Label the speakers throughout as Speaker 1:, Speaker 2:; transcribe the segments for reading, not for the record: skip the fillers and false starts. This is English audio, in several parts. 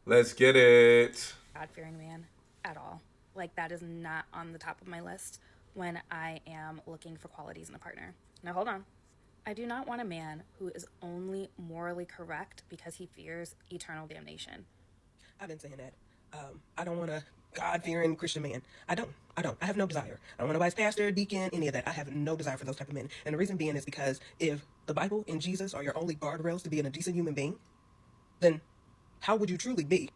Speaker 1: Let's get it.
Speaker 2: God fearing man at all. Like, that is not on the top of my list when I am looking for qualities in a partner. Now, hold on. I do not want a man who is only morally correct because he fears eternal damnation.
Speaker 3: I've been saying that. I don't want a God fearing Christian man. I don't. I don't. I have no desire. I don't want nobody's pastor, deacon, any of that. I have no desire for those type of men. And the reason being is because if the Bible and Jesus are your only guardrails to being a decent human being, then how would you truly be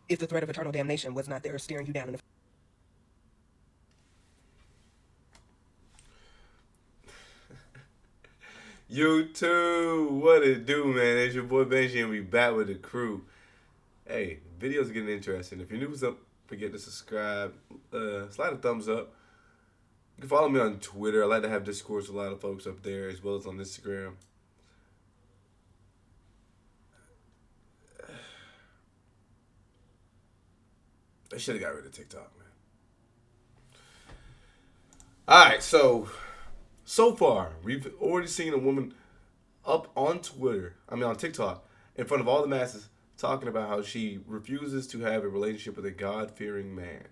Speaker 3: if the threat of eternal damnation was not there staring you down in the
Speaker 1: You too. What it do, man? It's your boy Benji, and we back with the crew. Hey, videos are getting interesting. If you're new, don't forget to subscribe. Slide a thumbs up. You can follow me on Twitter. I like to have discourse with a lot of folks up there, as well as on Instagram. I should have got rid of TikTok, man. All right, so far we've already seen a woman up on Twitter. I mean on TikTok, in front of all the masses, talking about how she refuses to have a relationship with a God fearing man.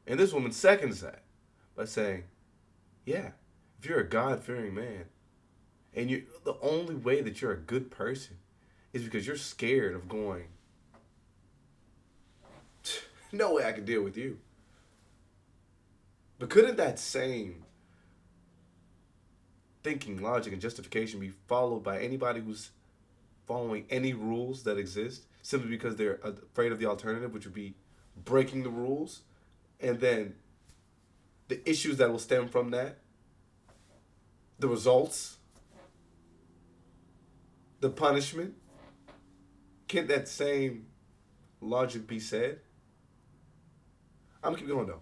Speaker 1: And this woman seconds that by saying, yeah, if you're a God fearing man, and you the only way that you're a good person is because you're scared of going, no way I can deal with you. But couldn't that same thinking, logic, and justification be followed by anybody who's following any rules that exist simply because they're afraid of the alternative, which would be breaking the rules, and then the issues that will stem from that, the results, the punishment? Can't that same logic be said? I'm gonna keep going though.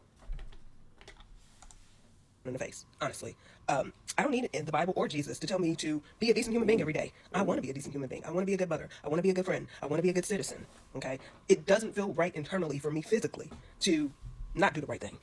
Speaker 3: face. Honestly, I don't need the Bible or Jesus to tell me to be a decent human being every day. I want to be a decent human being. I want to be a good mother. I want to be a good friend. I want to be a good citizen. Okay, it doesn't feel right internally for me physically to not do the right thing.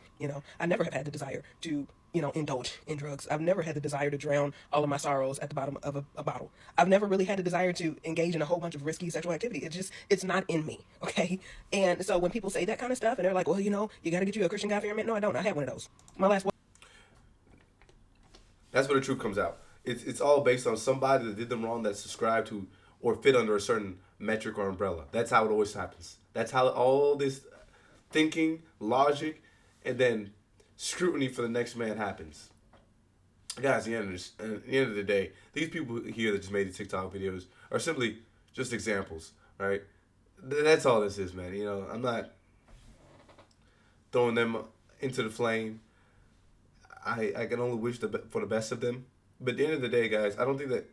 Speaker 3: I never have had the desire to indulge in drugs. I've never had the desire to drown all of my sorrows at the bottom of a bottle. I've never really had the desire to engage in a whole bunch of risky sexual activity. It's not in me. Okay, and so when people say that kind of stuff and they're like, well, you got to get you a Christian God fearing man. No, I don't. I had one of those. My last
Speaker 1: That's where the truth comes out. It's all based on somebody that did them wrong that subscribed to or fit under a certain metric or umbrella. That's how it always happens. That's how all this thinking, logic, and then scrutiny for the next man happens. Guys, at the end of the day, these people here that just made the TikTok videos are simply just examples, right? That's all this is, man. I'm not throwing them into the flame. I can only wish for the best of them. But at the end of the day, guys, I don't think that.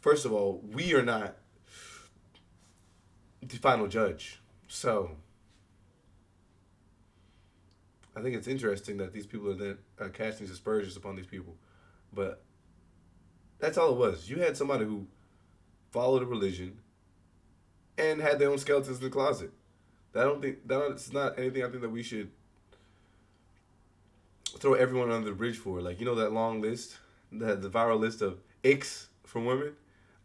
Speaker 1: First of all, we are not the final judge. So I think it's interesting that these people are then casting aspersions upon these people. But that's all it was. You had somebody who followed a religion and had their own skeletons in the closet. It's not anything I think that we should throw everyone under the bridge for. Like, that long list, the viral list of icks from women.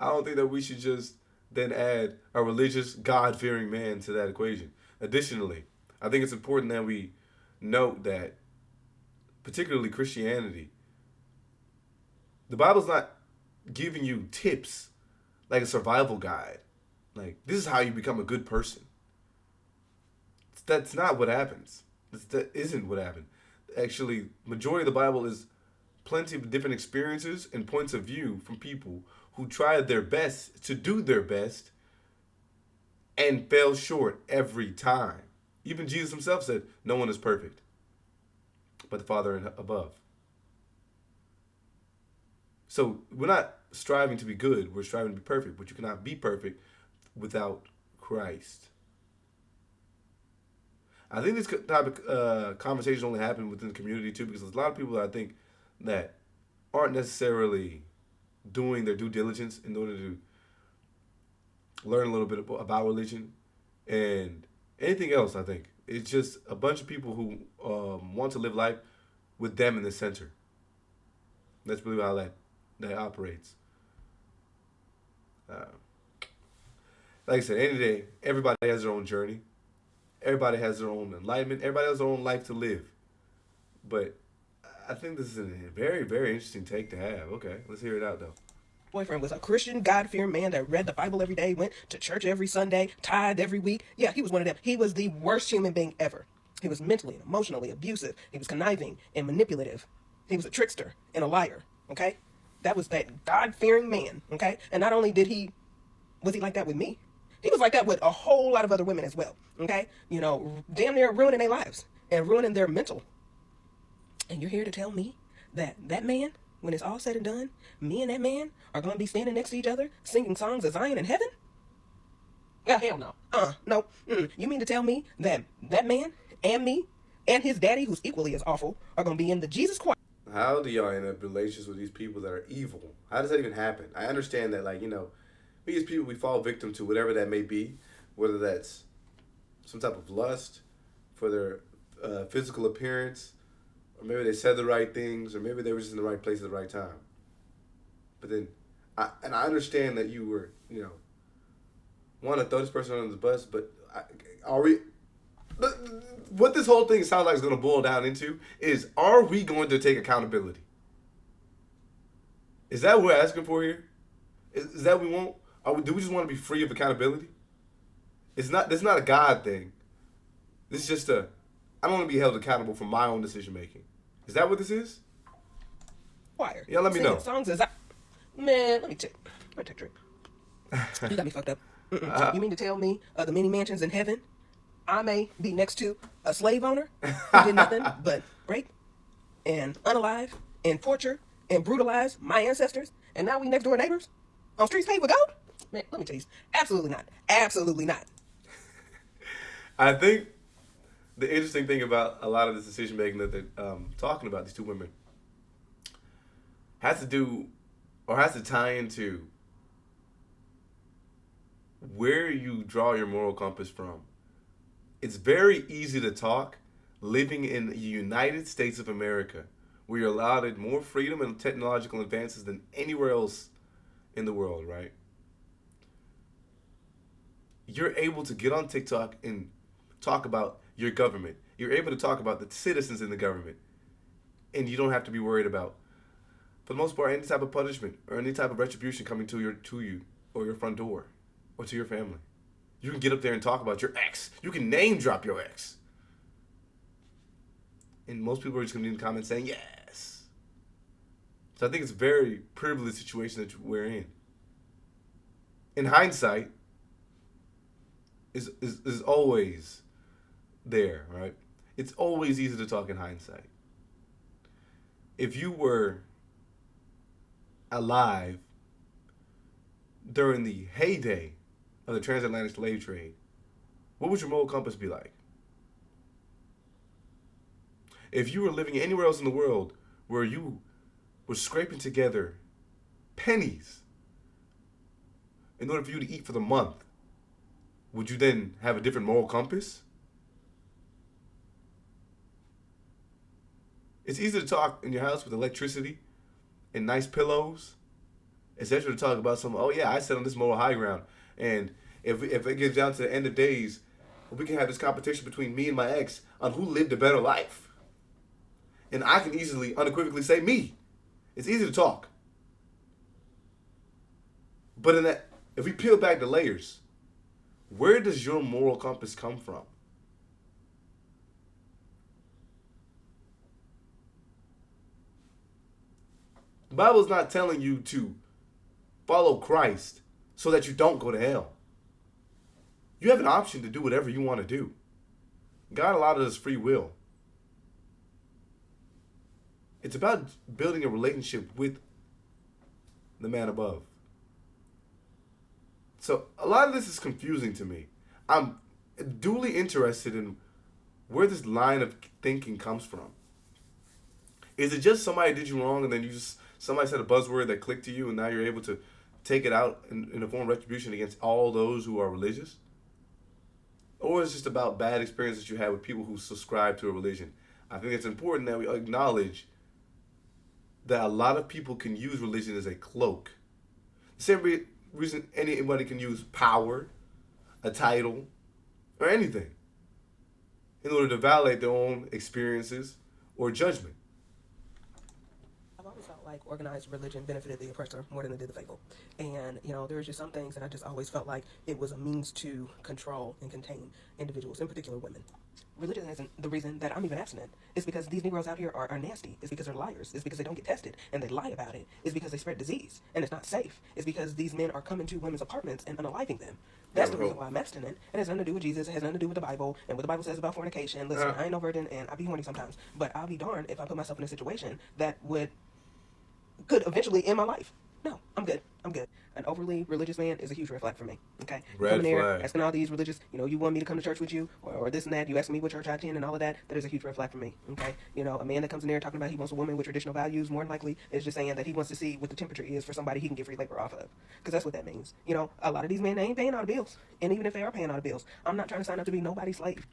Speaker 1: I don't think that we should just then add a religious, God fearing man to that equation. Additionally, I think it's important that we note that, particularly Christianity, the Bible's not giving you tips like a survival guide. Like, this is how you become a good person. That's not what happens. That isn't what happened. Actually, majority of the Bible is plenty of different experiences and points of view from people who tried their best to do their best and fell short every time. Even Jesus himself said, no one is perfect but the Father above. So we're not striving to be good, we're striving to be perfect, but you cannot be perfect without Christ. I think this type of conversation only happen within the community too, because there's a lot of people that I think that aren't necessarily doing their due diligence in order to learn a little bit about religion and anything else. I think it's just a bunch of people who want to live life with them in the center. That's really how that operates. Uh, like I said, at the end of the day, everybody has their own journey. Everybody has their own enlightenment. Everybody has their own life to live. But I think this is a very, very interesting take to have. Okay, let's hear it out, though.
Speaker 3: Boyfriend was a Christian, God-fearing man that read the Bible every day, went to church every Sunday, tithed every week. Yeah, he was one of them. He was the worst human being ever. He was mentally and emotionally abusive. He was conniving and manipulative. He was a trickster and a liar, okay? That was that God-fearing man, okay? And not only was he like that with me, he was like that with a whole lot of other women as well, okay? You know, damn near ruining their lives and ruining their mental. And you're here to tell me that man, when it's all said and done, me and that man are going to be standing next to each other, singing songs of Zion in heaven? Yeah, hell no. No. You mean to tell me that man and me and his daddy, who's equally as awful, are going to be in the Jesus choir?
Speaker 1: How do y'all end up in relationships with these people that are evil? How does that even happen? I understand that, like, you know, we as people, we fall victim to whatever that may be, whether that's some type of lust for their physical appearance, or maybe they said the right things, or maybe they were just in the right place at the right time. But then, I understand that you were, you know, want to throw this person under the bus, but are we... What this whole thing sounds like is going to boil down into is, are we going to take accountability? Is that what we're asking for here? Is that what we want? Do we just want to be free of accountability? This is not a God thing. This is just I don't want to be held accountable for my own decision making. Is that what this is?
Speaker 3: Choir.
Speaker 1: Yeah, let me know.
Speaker 3: Songs as Man, let me take a drink. You got me fucked up. You mean to tell me the many mansions in heaven, I may be next to a slave owner who did nothing but rape and unalive and torture and brutalize my ancestors, and now we next door neighbors on streets paved with gold? Man, let me tell you, absolutely not. Absolutely not.
Speaker 1: I think the interesting thing about a lot of this decision making that they're talking about, these two women, has to tie into where you draw your moral compass from. It's very easy to talk living in the United States of America, where you're allowed more freedom and technological advances than anywhere else in the world, right? You're able to get on TikTok and talk about your government. You're able to talk about the citizens in the government. And you don't have to be worried about, for the most part, any type of punishment or any type of retribution coming to you or your front door or to your family. You can get up there and talk about your ex. You can name drop your ex. And most people are just going to be in the comments saying, yes. So I think it's a very privileged situation that we're in. In hindsight, is always there, right? It's always easy to talk in hindsight. If you were alive during the heyday of the transatlantic slave trade, what would your moral compass be like? If you were living anywhere else in the world where you were scraping together pennies in order for you to eat for the month, would you then have a different moral compass? It's easy to talk in your house with electricity and nice pillows. It's better to talk about oh yeah, I sit on this moral high ground. And if it gets down to the end of days, we can have this competition between me and my ex on who lived a better life. And I can easily, unequivocally say me. It's easy to talk. But if we peel back the layers, where does your moral compass come from? The Bible is not telling you to follow Christ so that you don't go to hell. You have an option to do whatever you want to do. God allowed us free will. It's about building a relationship with the man above. So a lot of this is confusing to me. I'm duly interested in where this line of thinking comes from. Is it just somebody did you wrong and then somebody said a buzzword that clicked to you and now you're able to take it out in a form of retribution against all those who are religious? Or is it just about bad experiences you had with people who subscribe to a religion? I think it's important that we acknowledge that a lot of people can use religion as a cloak. The same reason anybody can use power a title, or anything in order to validate their own experiences or judgment.
Speaker 3: I've always felt like organized religion benefited the oppressor more than it did the faithful. And, there's just some things that I just always felt like it was a means to control and contain individuals, in particular women. Religion isn't the reason that I'm even abstinent. It's because these Negroes out here are nasty. It's because they're liars. It's because they don't get tested and they lie about it. It's because they spread disease and it's not safe. It's because these men are coming to women's apartments and unaliving them. That's the reason why I'm abstinent. It has nothing to do with Jesus. It has nothing to do with the Bible and what the Bible says about fornication. Listen, I ain't no virgin and I be horny sometimes, but I'll be darned if I put myself in a situation that could eventually end my life. No, I'm good. I'm good. An overly religious man is a huge red flag for me. Okay?
Speaker 1: Red
Speaker 3: Coming there,
Speaker 1: flag.
Speaker 3: asking all these religious, you want me to come to church with you, or this and that, you asking me what church I attend and all of that, that is a huge red flag for me. Okay? A man that comes in there talking about he wants a woman with traditional values, more than likely, is just saying that he wants to see what the temperature is for somebody he can get free labor off of. Because that's what that means. A lot of these men, they ain't paying all the bills. And even if they are paying all the bills, I'm not trying to sign up to be nobody's slave.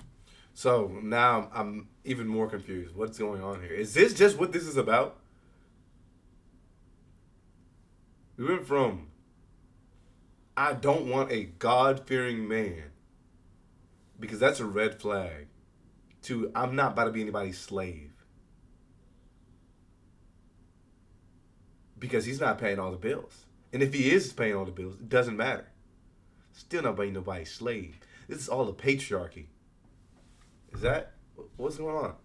Speaker 1: So now I'm even more confused. What's going on here? Is this just what this is about? We went from, I don't want a God-fearing man, because that's a red flag, to I'm not about to be anybody's slave. Because he's not paying all the bills. And if he is paying all the bills, it doesn't matter. Still not being nobody's slave. This is all a patriarchy. Is that, what's going on?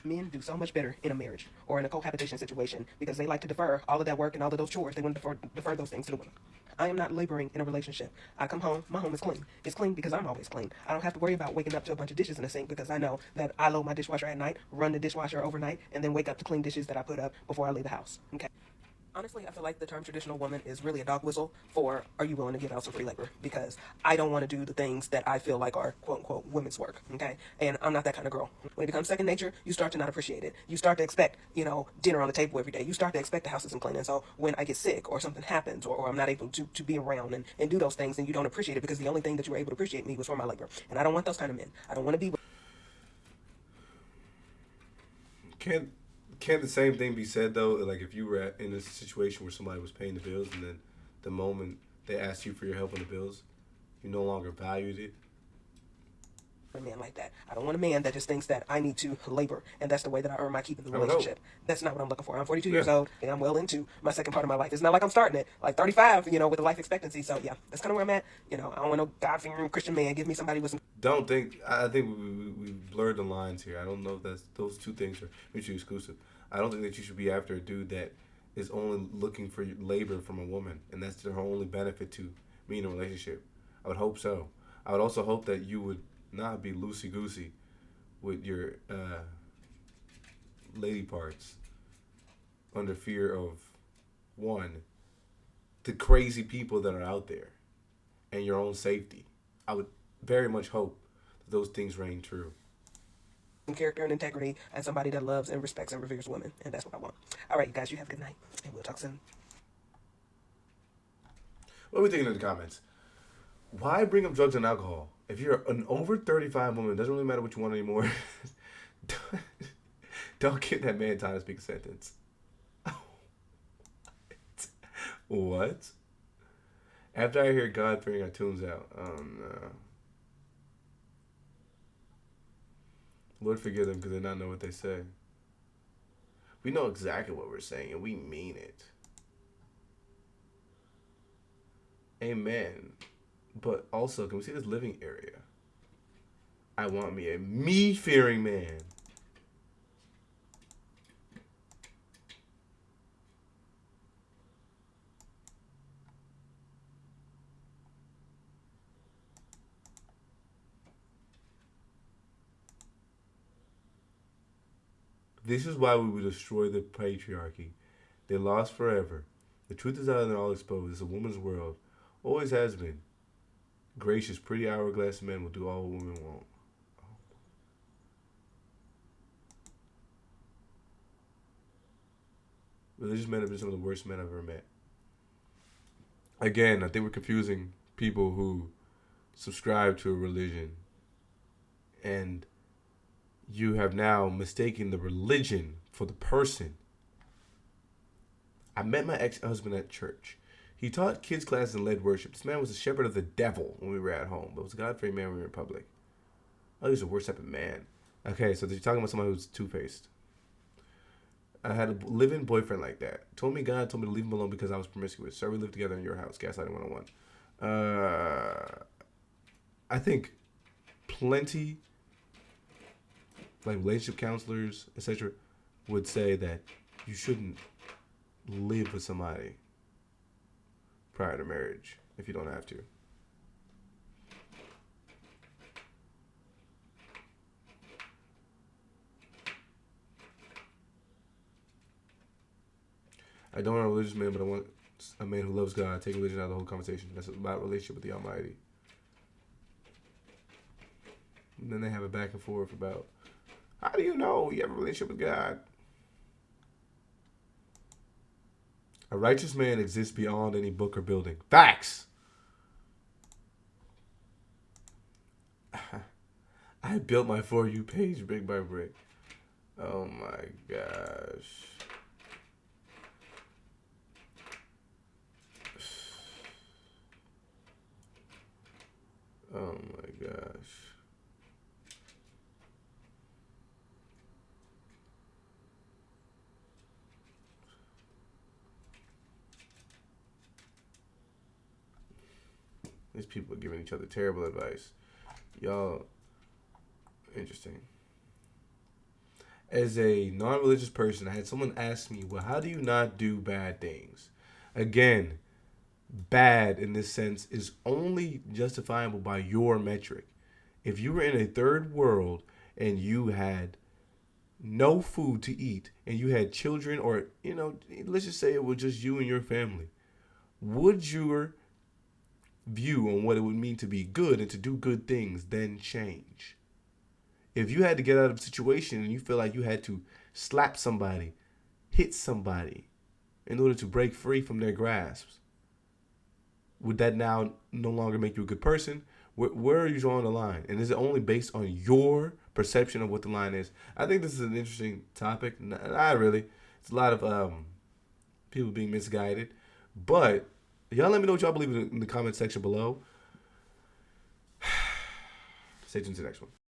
Speaker 3: Men do so much better in a marriage or in a cohabitation situation because they like to defer all of that work and all of those chores. They want to defer those things to the women. I am not laboring in a relationship. I come home, my home is clean. It's clean because I'm always clean. I don't have to worry about waking up to a bunch of dishes in the sink because I know that I load my dishwasher at night, run the dishwasher overnight, and then wake up to clean dishes that I put up before I leave the house. Okay. Honestly, I feel like the term traditional woman is really a dog whistle for, are you willing to give out some free labor? Because I don't want to do the things that I feel like are quote unquote women's work, okay? And I'm not that kind of girl. When it becomes second nature, you start to not appreciate it. You start to expect, dinner on the table every day. You start to expect the house isn't clean. And so when I get sick or something happens or I'm not able to be around and do those things, then you don't appreciate it because the only thing that you were able to appreciate me was for my labor. And I don't want those kind of men. I don't want to be with.
Speaker 1: Can't the same thing be said though? Like if you were in a situation where somebody was paying the bills, and then the moment they asked you for your help on the bills, you no longer valued it.
Speaker 3: A man like that. I don't want a man that just thinks that I need to labor and that's the way that I earn my keep in the relationship. That's not what I'm looking for. I'm 42 years old and I'm well into my second part of my life. It's not like I'm starting it like 35, with a life expectancy. So yeah, that's kind of where I'm at. I don't want no God-fearing Christian man. Give me somebody with some.
Speaker 1: I think we blurred the lines here. I don't know if those two things are mutually exclusive. I don't think that you should be after a dude that is only looking for labor from a woman, and that's her only benefit to be in a relationship. I would hope so. I would also hope that you would not be loosey-goosey with your lady parts under fear of, one, the crazy people that are out there and your own safety. I would very much hope that those things reign true.
Speaker 3: Character and integrity and somebody that loves and respects and reveres women, and that's what I want. All right, you guys, you have a good night, and we'll talk soon.
Speaker 1: What are we thinking in the comments? Why bring up drugs and alcohol? If you're an over 35 woman, it doesn't really matter what you want anymore. Don't give that man time to speak a sentence. What? After I hear God fearing, I tunes out. Oh no. Lord forgive them because they not know what they say. We know exactly what we're saying and we mean it. Amen. But also, can we see this living area? I want me a me-fearing man. This is why we would destroy the patriarchy. They lost forever. The truth is out and all exposed. It's a woman's world. Always has been. Gracious, pretty hourglass men will do all women want. Religious men have been some of the worst men I've ever met. Again, I think we're confusing people who subscribe to a religion, and you have now mistaken the religion for the person. I met my ex-husband at church. He taught kids classes and led worship. This man was a shepherd of the devil when we were at home, but was a God-fearing man when we were in public. Oh, he's the worst type of man. Okay, so you're talking about somebody who's two-faced. I had a living boyfriend like that. Told me God told me to leave him alone because I was promiscuous. Sir, we lived together in your house. Gaslighting 101. I think plenty, like relationship counselors, etc., would say that you shouldn't live with somebody prior to marriage if you don't have to. I don't want a religious man, but I want a man who loves God. Take religion out of the whole conversation. That's about relationship with the Almighty. And then they have a back and forth about, how do you know you have a relationship with God? A righteous man exists beyond any book or building. Facts! I built my For You page brick by brick. Oh my gosh. Oh my gosh. These people are giving each other terrible advice. Y'all, interesting. As a non-religious person, I had someone ask me, well, how do you not do bad things? Again, bad in this sense is only justifiable by your metric. If you were in a third world and you had no food to eat and you had children, or, let's just say it was just you and your family, would your view on what it would mean to be good and to do good things then change? If you had to get out of a situation and you feel like you had to slap somebody, hit somebody in order to break free from their grasps, would that now no longer make you a good person? Where are you drawing the line? And is it only based on your perception of what the line is? I think this is an interesting topic. Not really. It's a lot of people being misguided. But y'all let me know what y'all believe in the comment section below. Stay tuned to the next one.